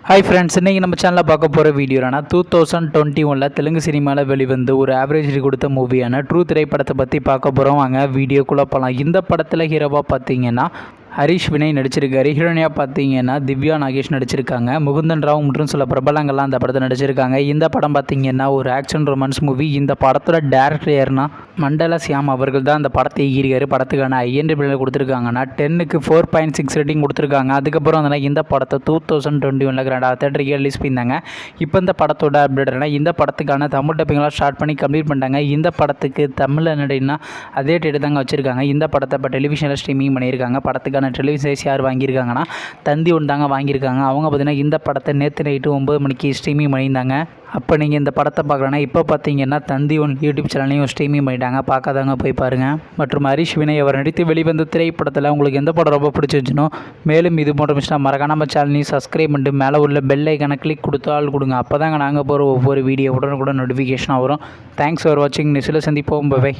Hi friends, இன்றைக்கி நம்ம சேனலில் பார்க்க போகிற வீடியோனா 2021 தெலுங்கு சினிமாவில் வெளிவந்து ஒரு ஆவரேஜ் கொடுத்த மூவியான ட்ரூ திரைப்படத்தை பற்றி பார்க்க போகிறோம். வாங்க வீடியோக்குள்ளே போகலாம். இந்த படத்தில் ஹீரோவாக பார்த்தீங்கன்னா ஹரிஷ் வினய் நடிச்சிருக்காரு. ஹீரோனியாக பார்த்தீங்கன்னா திவ்யா நாகேஷ் நடிச்சிருக்காங்க. முகுந்தன் ராவ் மற்றும் சில பிரபலங்கள்லாம் அந்த படத்தை நடிச்சிருக்காங்க. இந்த படம் பார்த்தீங்கன்னா ஒரு ஆக்ஷன் ரொமான்ஸ் மூவி. இந்த படத்தோட டேரக்டர் யாருன்னா மண்டல சியாம் அவர்கள் தான் அந்த படத்தை இயக்கியிருக்காரு. படத்துக்கான IMDb கொடுத்துருக்காங்கன்னா 10க்கு 4.6 ரேட்டிங் கொடுத்துருக்காங்க. அதுக்கப்புறம் வந்து இந்த படத்தை 2021 ரெண்டாவது தேட்டருக்கு ரிலீஸ் பண்ணியிருந்தாங்க. இப்போ இந்த படத்தோட அப்டேட்னா இந்த படத்துக்கான தமிழ் டப்பிங்லாம் ஸ்டார்ட் பண்ணி கம்ப்ளீட் பண்ணிட்டாங்க. இந்த படத்துக்கு தமிழ் என்னடினா அதே டேட்டு தாங்க வச்சுருக்காங்க. இந்த படத்தை இப்போ டெலிவிஷனில் ஸ்ட்ரீமிங் பண்ணியிருக்காங்க. படத்துக்கான டெலிவிஷன் யார் வாங்கியிருக்காங்கன்னா தந்தி ஒன்று தாங்க வாங்கியிருக்காங்க. அவங்க பார்த்தீங்கன்னா இந்த படத்தை நேற்று நைட்டு 9 மணிக்கு ஸ்ட்ரீமிங் பண்ணியிருந்தாங்க. அப்போ நீங்கள் இந்த படத்தை பார்க்கலன்னா இப்போ பார்த்தீங்கன்னா தந்தி ஒன் யூடியூப் சேனல்லையும் ஸ்ட்ரீமிங் பண்ணிட்டாங்க. பார்க்காதவங்க போய் பாருங்கள். மற்றும் ஹரிஷ் வினய் அவர் நடித்து வெளிவந்த திரைப்படத்தில் உங்களுக்கு எந்த படம் ரொம்ப பிடிச்சிருந்துச்சுனோ மேலும் இது போன்ற விஷயம் மறக்காம நம்ம சேனலையும் சப்ஸ்கிரைப் பண்ணிட்டு மேலே உள்ள பெல் ஐக்கானை கிளிக் கொடுத்தால் கொடுங்க. அப்போ தாங்க நாங்கள் போகிற ஒவ்வொரு வீடியோ உடனுக்குடன் நோட்டிஃபிகேஷனாக வரும். தேங்க்ஸ் ஃபார் வாட்சிங். நெக்ஸ்ட்டில் சந்திப்போம். பை.